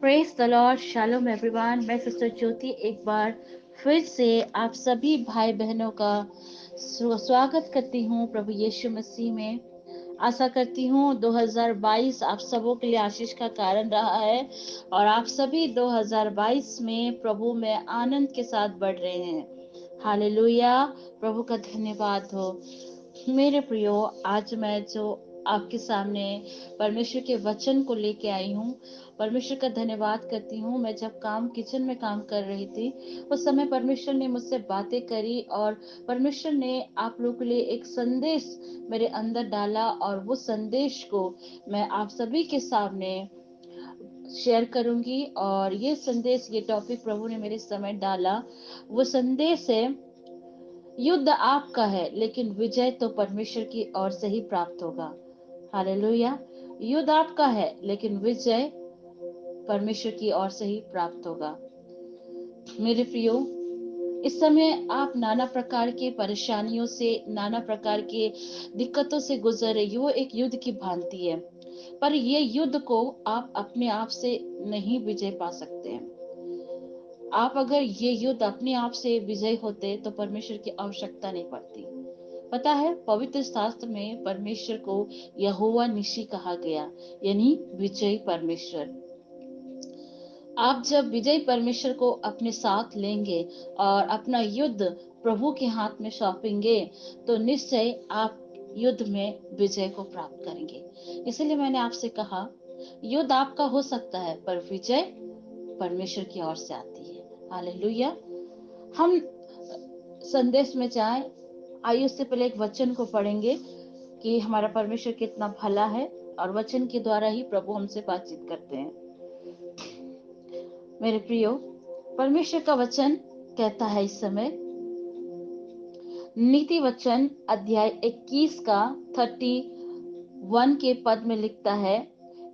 Praise the Lord, shalom everyone. मैं sister ज्योति एक बार फिर से आप सभी भाई बहनों का स्वागत करती हूँ प्रभु यीशु मसीह में। आशा करती हूँ 2022 आप सबों के लिए आशीष का कारण रहा है और आप सभी 2022 में प्रभु में आनंद के साथ बढ़ रहे हैं। हालेलुया, प्रभु का धन्यवाद हो। मेरे प्रियो, आज मैं जो आपके सामने परमेश्वर के वचन को लेके आई हूँ, परमेश्वर का धन्यवाद करती हूँ। मैं जब किचन में काम कर रही थी, उस समय परमेश्वर ने मुझसे बातें करी और परमेश्वर ने आप लोगों के लिए एक संदेश मेरे अंदर डाला और वो संदेश को मैं आप सभी के सामने शेयर करूंगी। और ये संदेश, ये टॉपिक प्रभु ने मेरे समय डाला, वो संदेश है, युद्ध आपका है लेकिन विजय तो परमेश्वर की ओर से ही प्राप्त होगा। हालेलुया, युद्ध आपका है लेकिन विजय परमेश्वर की ओर से ही प्राप्त होगा। मेरे प्रियो, इस समय आप नाना प्रकार के परेशानियों से, नाना प्रकार के दिक्कतों से गुजर रही हो। एक युद्ध की भांति है, पर ये युद्ध को आप अपने आप से नहीं विजय पा सकते हैं। आप अगर ये युद्ध अपने आप से विजय होते तो परमेश्वर की आवश्यकता नहीं पड़ती। पता है, पवित्र शास्त्र में परमेश्वर को यहोवा निशी कहा गया, यानी विजयी परमेश्वर। आप जब विजयी परमेश्वर को अपने साथ लेंगे और अपना युद्ध प्रभु के हाथ में सौंपेंगे तो निश्चय आप युद्ध में विजय को प्राप्त करेंगे। इसलिए मैंने आपसे कहा, युद्ध आपका हो सकता है पर विजय परमेश्वर की ओर से आती है। हालेलुया। हम संदेश में जाएं, आइए उससे पहले एक वचन को पढ़ेंगे कि हमारा परमेश्वर कितना भला है और वचन के द्वारा ही प्रभु हमसे बातचीत करते हैं। मेरे प्रियो, परमेश्वर का वचन कहता है इस समय, नीति वचन अध्याय 21 का 31 के पद में लिखता है,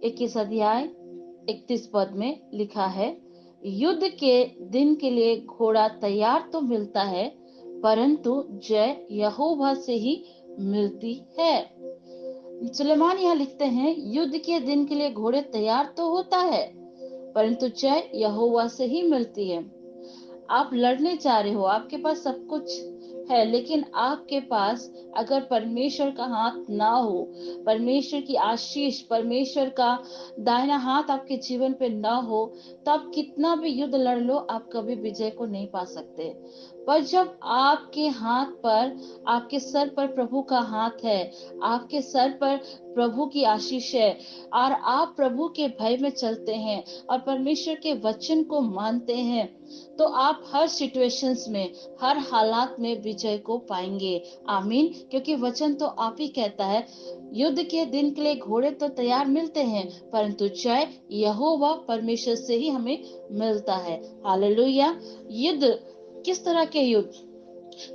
21 अध्याय 31 पद में लिखा है, युद्ध के दिन के लिए घोड़ा तैयार तो मिलता है परंतु जय यहोवा से ही मिलती है। सुलेमान यहाँ लिखते हैं, युद्ध के दिन के लिए घोड़े तैयार तो होता है परंतु जय यहोवा से ही मिलती है। आप लड़ने जा रहे हो, आपके पास सब कुछ है, लेकिन आपके पास अगर परमेश्वर का हाथ ना हो, परमेश्वर की आशीष, परमेश्वर का दाहिना हाथ आपके जीवन पे ना हो, तो आप कितना भी युद्ध लड़ लो, आप कभी विजय को नहीं पा सकते। पर जब आपके हाथ पर, आपके सर पर प्रभु का हाथ है, आपके सर पर प्रभु की आशीष है और आप प्रभु के भय में चलते हैं और परमेश्वर के वचन को मानते हैं, तो आप हर सिचुएशंस में, हर हालात में विजय को पाएंगे। आमीन। क्योंकि वचन तो आप ही कहता है, युद्ध के दिन के लिए घोड़े तो तैयार मिलते हैं परंतु जय यहोवा परमेश्वर से ही हमें मिलता है। हालेलुया। युद्ध, किस तरह के युद्ध?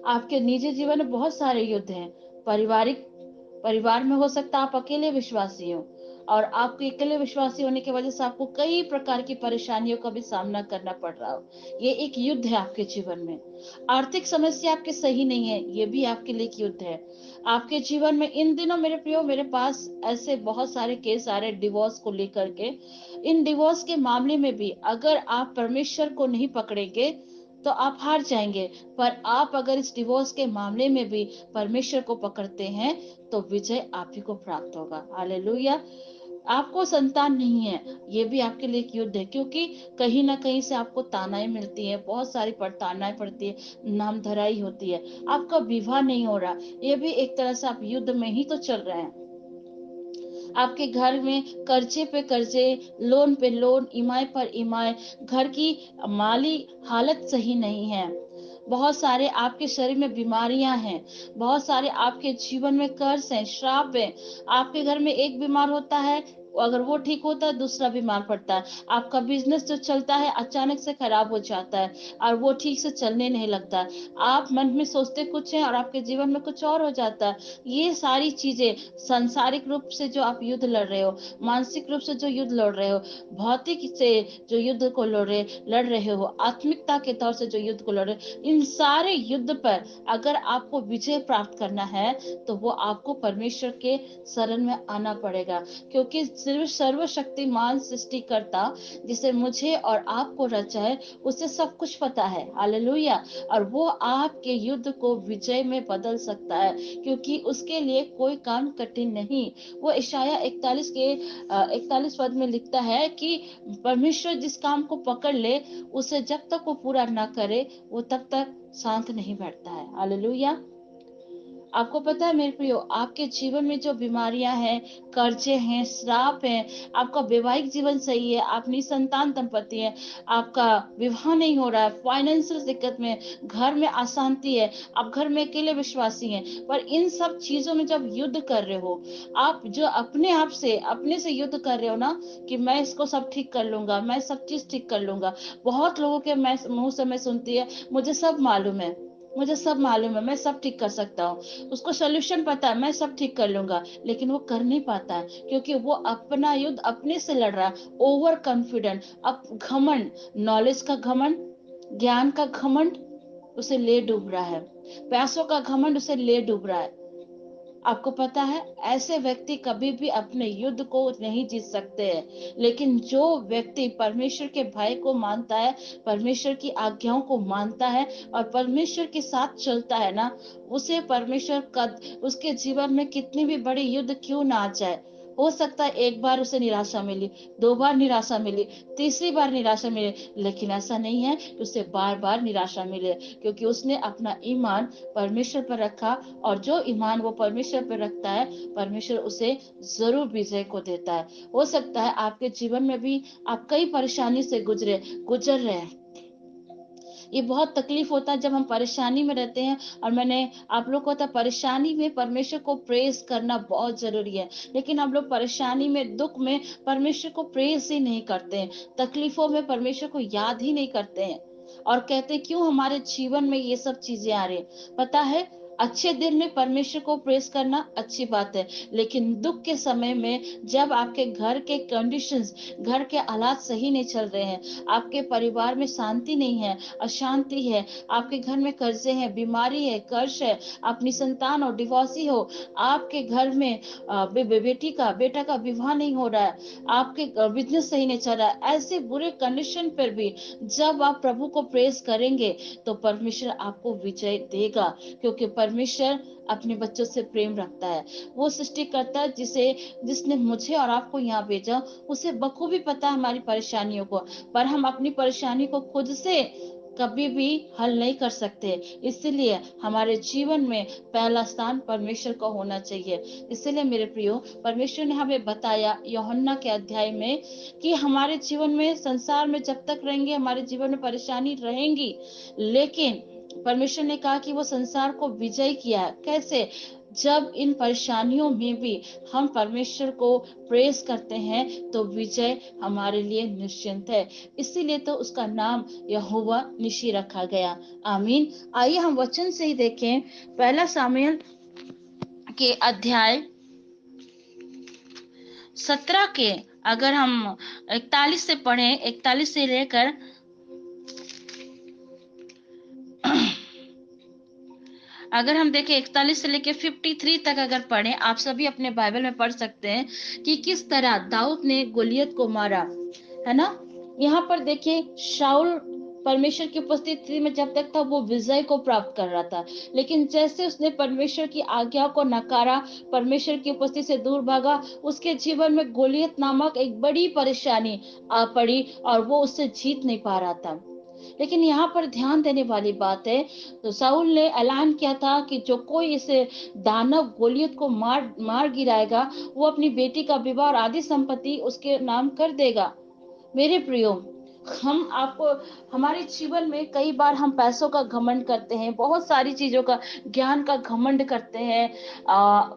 आपके निजी जीवन में बहुत सारे युद्ध हैं। परिवार में हो सकता है आप अकेले विश्वासी हो और आपके अकेले विश्वासी होने की वजह से आपको कई प्रकार की परेशानियों का भी सामना करना पड़ रहा हो, ये एक युद्ध है आपके जीवन में। आर्थिक समस्या आपके सही नहीं है, ये भी आपके लिए एक युद्ध है आपके जीवन में। इन दिनों मेरे प्रियो, मेरे पास ऐसे बहुत सारे केस आ रहे डिवोर्स को लेकर के। इन डिवोर्स के मामले में भी अगर आप परमेश्वर को नहीं पकड़ेंगे तो आप हार जाएंगे, पर आप अगर इस डिवोर्स के मामले में भी परमेश्वर को पकड़ते हैं तो विजय आप ही को प्राप्त होगा। हालेलुया। आपको संतान नहीं है, ये भी आपके लिए एक युद्ध है, क्योंकि कहीं ना कहीं से आपको तानाएं मिलती है, बहुत सारी तानाएं पड़ती है, नाम धराई होती है, आपका विवाह नहीं हो रहा, ये भी एक तरह से आप युद्ध में ही तो चल रहे हैं। आपके घर में कर्जे पे कर्जे, लोन पे लोन, ईएमआई पर ईएमआई, घर की माली हालत सही नहीं है, बहुत सारे आपके शरीर में बीमारियां हैं, बहुत सारे आपके जीवन में कर्ज हैं, श्राप हैं। आपके घर में एक बीमार होता है, अगर वो ठीक होता है दूसरा बीमार पड़ता है। आपका बिजनेस जो चलता है अचानक से खराब हो जाता है और वो ठीक से चलने नहीं लगता। आप मन में सोचते कुछ है और आपके जीवन में कुछ और हो जाता है। ये सारी चीजें, सांसारिक रूप से जो आप युद्ध लड़ रहे हो, मानसिक रूप से जो युद्ध लड़ रहे हो, भौतिक से जो युद्ध को लड़ रहे हो, आत्मिकता के तौर से जो युद्ध को लड़ रहे हो, इन सारे युद्ध पर अगर आपको विजय प्राप्त करना है तो वो आपको परमेश्वर के शरण में आना पड़ेगा। क्योंकि सर्वशक्तिमान सृष्टिकर्ता जिसे मुझे और आपको रचा है, उसे सब कुछ पता है। हालेलुया। और वो आपके युद्ध को विजय में बदल सकता है, क्योंकि उसके लिए कोई काम कठिन नहीं। वो इशाया 41 पद में लिखता है कि परमेश्वर जिस काम को पकड़ ले, उसे जब तक वो पूरा ना करे, वो तब तक शांत नहीं बैठता है। हालेलुया। आपको पता है मेरे प्रियो, आपके जीवन में जो बीमारियां हैं, कर्जे हैं, श्राप हैं, आपका वैवाहिक जीवन सही है, आप निसंतान दंपति है, आपका विवाह नहीं हो रहा है, फाइनेंशियल दिक्कत में, घर में अशांति है, आप घर में अकेले विश्वासी हैं, पर इन सब चीजों में जब युद्ध कर रहे हो, आप जो अपने से युद्ध कर रहे हो ना, कि मैं इसको सब ठीक कर लूंगा, मैं सब चीज ठीक कर लूंगा। बहुत लोगों के मुंह से मैं सुनती है, मुझे सब मालूम है, मैं सब ठीक कर सकता हूँ, उसको सोल्यूशन पता है, मैं सब ठीक कर लूंगा। लेकिन वो कर नहीं पाता है, क्योंकि वो अपना युद्ध अपने से लड़ रहा है। ओवर कॉन्फिडेंट, अब घमंड, नॉलेज का घमंड, ज्ञान का घमंड उसे ले डूब रहा है, पैसों का घमंड उसे ले डूब रहा है। आपको पता है, ऐसे व्यक्ति कभी भी अपने युद्ध को नहीं जीत सकते हैं। लेकिन जो व्यक्ति परमेश्वर के भय को मानता है, परमेश्वर की आज्ञाओं को मानता है और परमेश्वर के साथ चलता है ना, उसे परमेश्वर कद उसके जीवन में कितनी भी बड़ी युद्ध क्यों ना आ जाए, हो सकता है एक बार उसे निराशा मिली, 2 बार निराशा मिली, तीसरी बार निराशा मिले, लेकिन ऐसा नहीं है कि उसे बार बार निराशा मिले, क्योंकि उसने अपना ईमान परमेश्वर पर रखा। और जो ईमान वो परमेश्वर पर रखता है, परमेश्वर उसे जरूर विजय को देता है। हो सकता है आपके जीवन में भी आप कई परेशानी से गुजर रहे हैं। ये बहुत तकलीफ होता है जब हम परेशानी में रहते हैं। और मैंने आप लोग को पता, परेशानी में परमेश्वर को प्रेज करना बहुत जरूरी है, लेकिन हम लोग परेशानी में, दुख में परमेश्वर को प्रेज ही नहीं करते हैं, तकलीफों में परमेश्वर को याद ही नहीं करते हैं, और कहते क्यों हमारे जीवन में ये सब चीजें आ रही। पता है, अच्छे दिन में परमेश्वर को प्रेस करना अच्छी बात है, लेकिन दुख के समय में, जब आपके घर के कंडीशंस, घर के हालात सही नहीं चल रहे हैं, आपके परिवार में शांति नहीं है, अशांति है, आपके घर में कर्जे हैं, बीमारी है, कर्ज है, आप निसंतान और डिवोर्सी हो, आपके घर में बेटा का विवाह नहीं हो रहा है, आपके बिजनेस सही नहीं चल रहा है, ऐसे बुरे कंडीशन पर भी जब आप प्रभु को प्रेस करेंगे, तो परमेश्वर आपको विजय देगा, क्योंकि परमेश्वर अपने बच्चों से प्रेम रखता है। वो सृष्टिकर्ता जिसने मुझे और आपको यहाँ भेजा, उसे बखूबी पता है हमारी परेशानियों को, पर हम अपनी परेशानी को खुद से कभी भी हल नहीं कर सकते। इसलिए हमारे जीवन में पहला स्थान परमेश्वर का होना चाहिए। इसलिए मेरे प्रियो, परमेश्वर ने हमें बताया यूहन्ना के अध्याय में कि हमारे जीवन में, संसार में जब तक रहेंगे, हमारे जीवन में परेशानी रहेंगी, लेकिन परमेश्वर ने कहा कि वो संसार को विजय किया है। कैसे? जब इन परेशानियों में भी हम परमेश्वर को प्रेस करते हैं, तो विजय हमारे लिए निश्चिंत है। इसीलिए तो उसका नाम यहोवा निशी रखा गया। आमीन। आइए हम वचन से ही देखें, पहला सामुएल के अध्याय 17 के, अगर हम 41 से पढ़ें, 41 से लेकर अगर हम देखें 41 से लेकर 53 तक अगर पढ़ें, आप सभी अपने बाइबल में पढ़ सकते हैं कि किस तरह दाऊद ने गोलियत को मारा, है ना। यहाँ पर देखिए, शाऊल परमेश्वर की उपस्थिति में जब तक था, वो विजय को प्राप्त कर रहा था, लेकिन जैसे उसने परमेश्वर की आज्ञा को नकारा, परमेश्वर की उपस्थिति से दूर भागा, उसके जीवन में गोलियत नामक एक बड़ी परेशानी आ पड़ी और वो उससे जीत नहीं पा रहा था। लेकिन यहाँ पर ध्यान देने वाली बात है, तो साउल ने ऐलान किया था कि जो कोई इसे दानव गोलियत को मार मार गिराएगा, वो अपनी बेटी का विवाह और आदि संपत्ति उसके नाम कर देगा। मेरे प्रियो, हम आपको, हमारे जीवन में कई बार हम पैसों का घमंड करते हैं, बहुत सारी चीजों का, ज्ञान का घमंड करते हैं,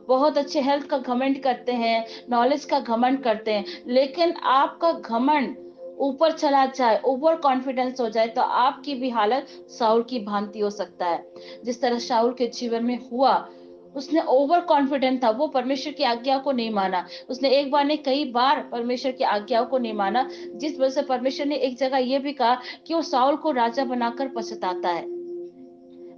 बहुत अच्छे हेल्थ का घमंड करते हैं, नॉलेज का घमंड करते हैं, लेकिन आपका घमंड ऊपर चला जाए, ओवर कॉन्फिडेंस हो जाए, तो आपकी भी हालत शाऊल की भांति हो सकता है। जिस तरह शाऊल के जीवन में हुआ, उसने ओवर कॉन्फिडेंट था, वो परमेश्वर की आज्ञा को नहीं माना, उसने एक बार नहीं कई बार परमेश्वर की आज्ञाओं को नहीं माना, जिस वजह से परमेश्वर ने एक जगह यह भी कहा कि वो शाऊल को राजा बनाकर पछताता है।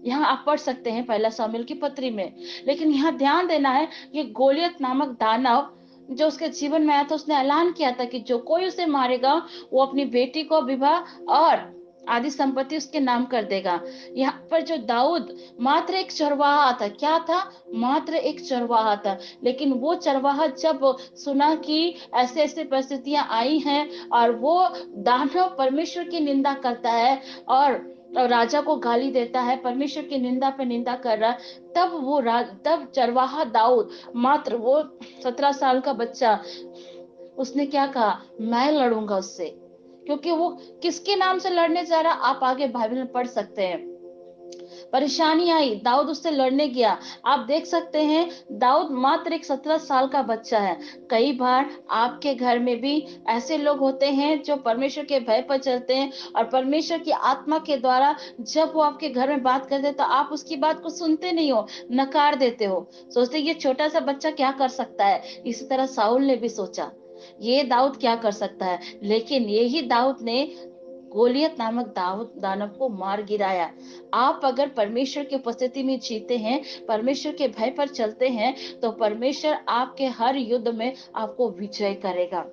यहाँ आप पढ़ सकते हैं पहला शामूएल की पत्री में। लेकिन यहाँ ध्यान देना है, ये गोलियत नामक दानव जो उसके जीवन में आया था, उसने ऐलान किया था कि जो कोई उसे मारेगा वो अपनी बेटी को विवाह और आदि संपत्ति उसके नाम कर देगा। यहाँ पर जो दाऊद मात्र एक चरवाहा था, क्या था? मात्र एक चरवाहा था। लेकिन वो चरवाहा जब सुना कि ऐसे ऐसे परिस्थितियां आई हैं और वो दानव परमेश्वर की निंदा करता है और राजा को गाली देता है, परमेश्वर की निंदा पे निंदा कर रहा है, तब चरवाहा दाऊद, मात्र वो 17 साल का बच्चा, उसने क्या कहा? मैं लड़ूंगा उससे। क्योंकि वो किसके नाम से लड़ने जा रहा, आप आगे बाइबल में पढ़ सकते हैं। परेशानी आई, दाऊद उससे लड़ने गया। आप देख सकते हैं, दाऊद मात्र एक 17 साल का बच्चा है। कई बार आपके घर में भी ऐसे लोग होते हैं जो परमेश्वर के भय पर चलते हैं और परमेश्वर की आत्मा के द्वारा जब वो आपके घर में बात करते हैं तो आप उसकी बात को सुनते नहीं हो, नकार देते हो, सोचते ये छोटा सा बच्चा क्या कर सकता है। इसी तरह साउल ने भी सोचा ये दाऊद क्या कर सकता है, लेकिन यही दाऊद ने गोलियत नामक दाऊद दानव को मार गिराया। आप अगर परमेश्वर की उपस्थिति में जीते हैं, परमेश्वर के भय पर चलते हैं, तो परमेश्वर आपके हर युद्ध में आपको विजय करेगा।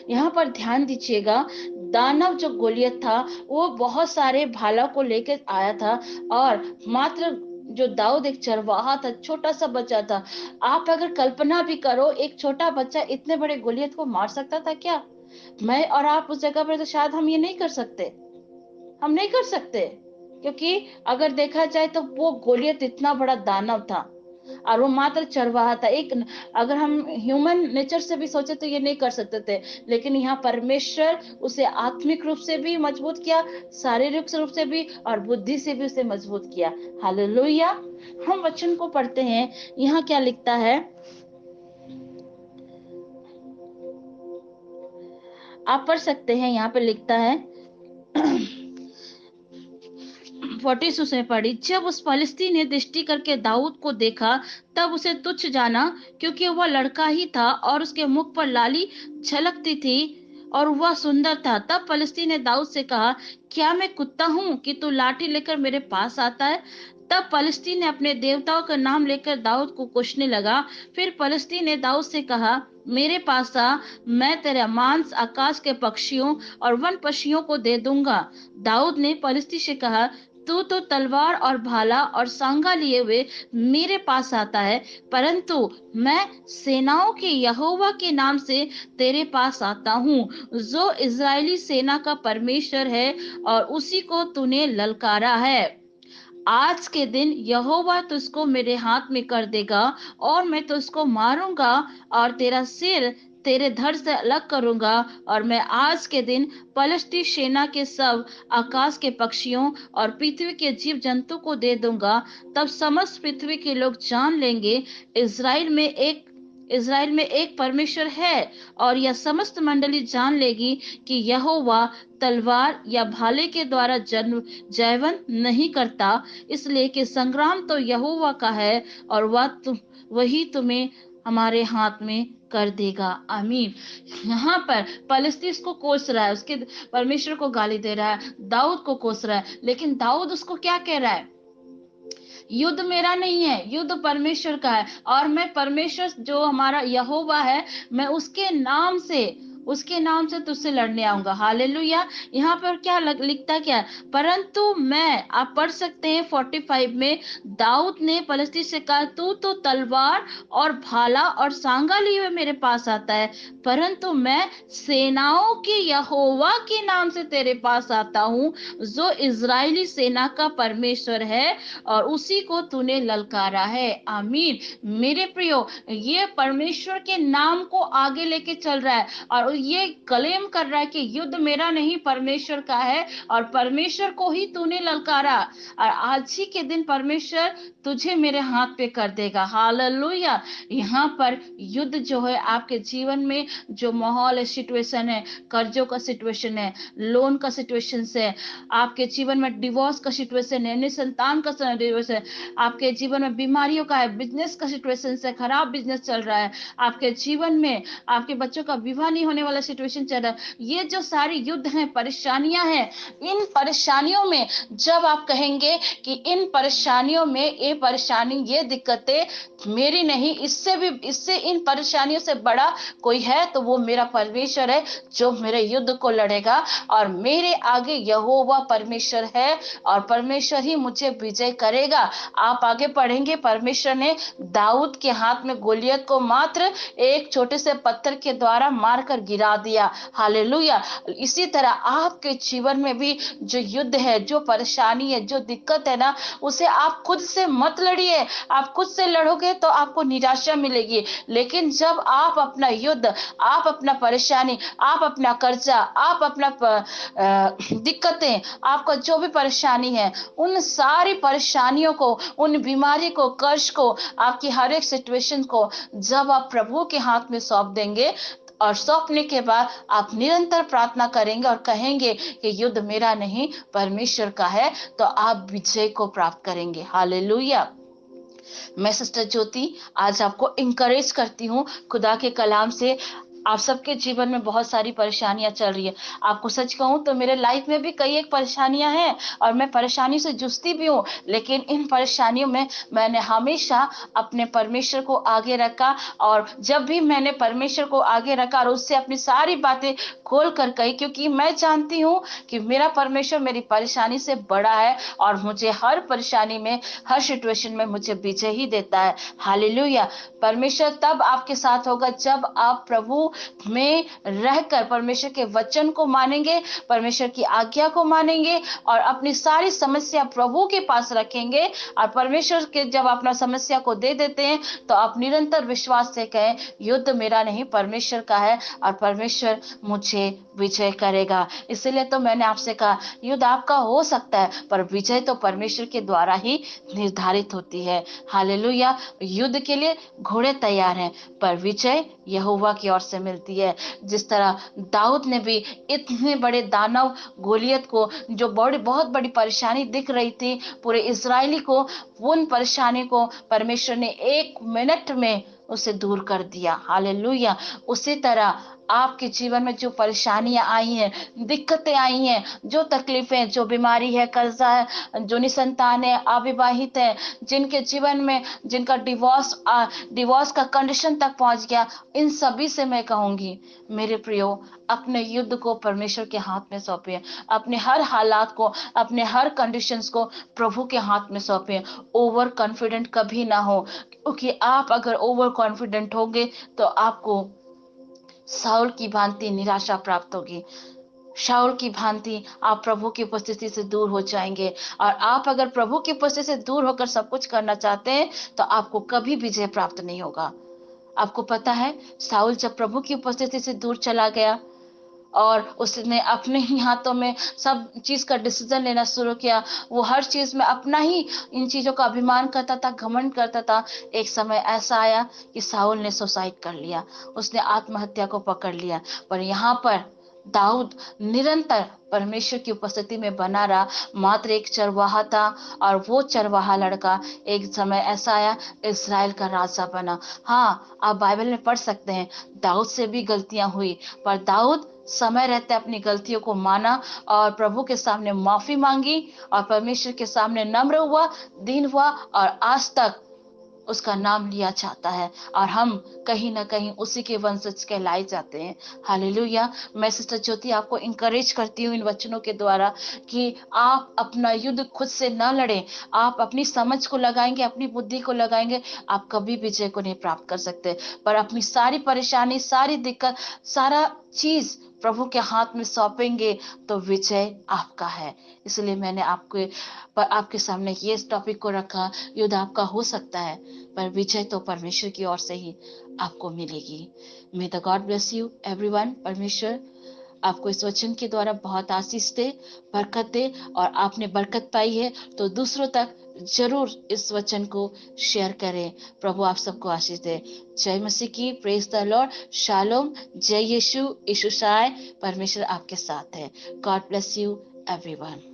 यहाँ पर ध्यान दीजिएगा, दानव जो गोलियत था वो बहुत सारे भाला को लेकर आया था और मात्र जो दाऊद एक चरवाहा था, छोटा सा बच्चा था। आप अगर कल्पना भी करो, एक छोटा बच्चा इतने बड़े गोलियत को मार सकता था क्या? मैं और आप उस जगह पर तो शायद हम ये नहीं कर सकते, हम नहीं कर सकते। क्योंकि अगर देखा जाए तो वो गोलियत इतना बड़ा दानव था और वो मात्र चरवाहा था। एक अगर हम ह्यूमन नेचर से भी सोचे तो ये नहीं कर सकते थे, लेकिन यहाँ परमेश्वर उसे आत्मिक रूप से भी मजबूत किया, शारीरिक रूप से भी और बुद्धि से भी उसे मजबूत किया। हालेलुया। हम वचन को पढ़ते हैं, यहाँ क्या लिखता है, आप पढ़ सकते हैं। यहाँ पे लिखता है 42 में पढ़ी, जब उस फलिस्ती ने दृष्टि करके दाऊद को देखा तब उसे तुच्छ जाना, क्योंकि वह लड़का ही था और उसके मुख पर लाली झलकती थी और वह सुंदर था। तब फलिस्ती ने दाऊद से कहा, क्या मैं कुत्ता हूं कि तू लाठी लेकर मेरे पास आता है? तब फलिस्ती ने अपने देवताओं का नाम लेकर दाऊद को कोसने लगा। फिर फलिस्ती ने दाऊद से कहा, मेरे पास आ, मैं तेरा मांस आकाश के पक्षियों और वन पक्षियों को दे दूंगा। दाऊद ने फलिस्ती से कहा, तू तो तलवार और भाला और सांगा लिए हुए मेरे पास आता है, परंतु मैं सेनाओं के यहोवा के नाम से तेरे पास आता हूँ, जो इजरायली सेना का परमेश्वर है और उसी को तूने ललकारा है। आज के दिन यहोवा तुझको मेरे हाथ में कर देगा और मैं तुझको मारूंगा और तेरा सिर तेरे धड़ से अलग करूंगा। और मैं आज के दिन पलिश्ती सेना के सब आकाश के पक्षियों और पृथ्वी के जीव जंतु को दे दूंगा। तब समस्त पृथ्वी के लोग जान लेंगे इज़राइल में एक परमेश्वर है, और यह समस्त मंडली जान लेगी कि यहोवा तलवार या भाले के द्वारा जन्म जयवंत नहीं करता, इसलिए कि संग्राम तो यहोवा का है और वही तुम्हें हमारे हाथ में कर देगा। आमीन। यहाँ पर पलिस्तीस को कोस रहा है, उसके परमेश्वर को गाली दे रहा है, दाऊद को कोस रहा है, लेकिन दाऊद उसको क्या कह रहा है? युद्ध मेरा नहीं है, युद्ध परमेश्वर का है और मैं परमेश्वर जो हमारा यहोवा है, मैं उसके नाम से तुझसे लड़ने आऊंगा। हालेलुया। यहाँ पर क्या लिखता क्या है? परंतु मैं, आप पढ़ सकते हैं 45 में, दाऊद ने फलिस्ती से कहा, तू तो तलवार और भाला और सांगा लिए हुए मेरे पास आता है, परंतु मैं सेनाओं के यहोवा के नाम से तेरे पास आता हूँ, जो इजरायली सेना का परमेश्वर है और उसी को तूने ललकारा है। आमीन। मेरे प्रियो, ये परमेश्वर के नाम को आगे लेके चल रहा है और ये क्लेम कर रहा है कि युद्ध मेरा नहीं, परमेश्वर का है और परमेश्वर को ही तूने ललकारा और आज ही के दिन परमेश्वर तुझे मेरे हाथ पे कर देगा। हालेलुया। यहाँ पर युद्ध जो है आपके जीवन में, जो माहौल है, सिचुएशन है, कर्जों का सिचुएशन है, लोन का सिचुएशन है, आपके जीवन में डिवोर्स का सिचुएशन है, निसंतान का सिचुएशन है, आपके जीवन में बीमारियों का है, बिजनेस का सिचुएशन है, खराब बिजनेस चल रहा है, आपके जीवन में आपके बच्चों का विवाह नहीं होने आने वाला सिचुएशन चल रहा है, ये जो सारी युद्ध हैं, परेशानियां हैं, इन परेशानियों में जब आप कहेंगे कि इन परेशानियों में ये परेशानी, ये दिक्कतें मेरी नहीं, इससे इन परेशानियों से बड़ा कोई है तो वो मेरा परमेश्वर है जो मेरे युद्ध को लड़ेगा, और मेरे आगे यहोवा परमेश्वर है और परमेश्वर ही मुझे विजय करेगा। आप आगे पढ़ेंगे, परमेश्वर ने दाऊद के हाथ में गोलियत को मात्र एक छोटे से पत्थर के द्वारा मारकर गिरा दिया। हालेलुया। इसी तरह आपके जीवन में भी जो युद्ध है, जो परेशानी है, जो दिक्कत है ना, उसे आप खुद से मत लड़िए। आप खुद से लड़ोगे तो आपको निराशा मिलेगी, लेकिन जब आप अपना युद्ध, आप अपना परेशानी, आप अपना कर्जा, आप अपना दिक्कतें, आपका जो भी परेशानी है, उन सारी परेशानियों को, उन बीमारी को, कर्ज को, आपकी हर एक सिचुएशन को जब आप प्रभु के हाथ में सौंप देंगे, और सौंपने के बाद आप निरंतर प्रार्थना करेंगे और कहेंगे कि युद्ध मेरा नहीं परमेश्वर का है, तो आप विजय को प्राप्त करेंगे। हालेलुया। मैं सिस्टर ज्योति आज आपको इंकरेज करती हूँ खुदा के कलाम से। आप सबके जीवन में बहुत सारी परेशानियां चल रही है। आपको सच कहूं तो मेरे लाइफ में भी कई एक परेशानियां हैं और मैं परेशानी से जूझती भी हूँ, लेकिन इन परेशानियों में मैंने हमेशा अपने परमेश्वर को आगे रखा, और जब भी मैंने परमेश्वर को आगे रखा और उससे अपनी सारी बातें खोल कर कही, क्योंकि मैं जानती हूँ कि मेरा परमेश्वर मेरी परेशानी से बड़ा है और मुझे हर परेशानी में, हर सिचुएशन में मुझे विजय ही देता है। हालेलुया। परमेश्वर तब आपके साथ होगा जब आप प्रभु में रहकर परमेश्वर के वचन को मानेंगे, परमेश्वर की आज्ञा को मानेंगे और अपनी सारी समस्या प्रभु के पास रखेंगे। और परमेश्वर के जब अपना समस्या को दे देते हैं तो आप निरंतर विश्वास से कहें, युद्ध मेरा नहीं परमेश्वर का है और परमेश्वर मुझे विजय करेगा। इसलिए तो मैंने आपसे कहा, युद्ध आपका हो सकता है पर विजय तो परमेश्वर के द्वारा ही निर्धारित होती है। हालेलुया। युद्ध के लिए घोड़े तैयार हैं पर विजय यहोवा की ओर से मिलती है। जिस तरह दाऊद ने भी इतने बड़े दानव गोलियत को, जो बहुत बड़ी परेशानी दिख रही थी पूरे इजरायली को, उन परेशानी को परमेश्वर ने 1 मिनट में उसे दूर कर दिया। हालेलुया। उसी तरह आपके जीवन में जो परेशानियां आई हैं, दिक्कतें आई हैं, जो तकलीफें, जो बीमारी है, कर्जा है, जो निसंतान है, अविवाहित है, जिनके जीवन में, जिनका डिवोर्स का कंडीशन तक पहुंच गया, इन सभी से मैं कहूंगी मेरे प्रियो, अपने युद्ध को परमेश्वर के हाथ में सौंपे। अपने हर हालात को, अपने हर कंडीशंस को प्रभु के हाथ में सौंपे। ओवर कॉन्फिडेंट कभी ना हो, क्योंकि आप अगर ओवर कॉन्फिडेंट होंगे तो आपको शाऊल की भांति निराशा प्राप्त होगी। शाऊल की भांति आप प्रभु की उपस्थिति से दूर हो जाएंगे, और आप अगर प्रभु की उपस्थिति से दूर होकर सब कुछ करना चाहते हैं तो आपको कभी विजय प्राप्त नहीं होगा। आपको पता है, शाऊल जब प्रभु की उपस्थिति से दूर चला गया और उसने अपने ही हाथों में सब चीज का डिसीजन लेना शुरू किया, वो हर चीज में अपना ही इन चीजों का अभिमान करता था, घमंड करता था। एक समय ऐसा आया कि शाऊल ने सुसाइड कर लिया, उसने आत्महत्या को पकड़ लिया। पर यहाँ पर दाऊद निरंतर परमेश्वर की उपस्थिति में बना रहा, मात्र एक चरवाहा था, और वो चरवाहा लड़का एक समय ऐसा आया, इस्राएल का राजा बना। हाँ, आप बाइबल में पढ़ सकते हैं, दाऊद से भी गलतियां हुई, पर दाऊद समय रहते अपनी गलतियों को माना और प्रभु के सामने माफी मांगी और परमेश्वर के सामने नम्र हुआ, दीन हुआ, और आज तक उसका नाम लिया जाता है, और हम कहीं ना कहीं उसी के वंशज कहलाए जाते हैं। हालेलुया। मैं सिस्टर ज्योति आपको इंकरेज करती हूँ इन वचनों के द्वारा कि आप अपना युद्ध खुद से न लड़ें। आप अपनी समझ को लगाएंगे, अपनी बुद्धि को लगाएंगे, आप कभी विजय को नहीं प्राप्त कर सकते। पर अपनी सारी परेशानी, सारी दिक्कत, सारा चीज प्रभु के हाथ में सौंपेंगे तो विजय आपका है। इसलिए मैंने आपके सामने ये टॉपिक को रखा। युद्ध आपका हो सकता है पर विजय तो परमेश्वर की ओर से ही आपको मिलेगी। मे the God bless you everyone. परमेश्वर आपको इस वचन के द्वारा बहुत आशीष दे, बरकत दे, और आपने बरकत पाई है तो दूसरों तक जरूर इस वचन को शेयर करें। प्रभु आप सबको आशीष दे। जय मसीह की। Praise the Lord. शालोम। जय यीशु। यीशु शाय। परमेश्वर आपके साथ है। God bless you everyone.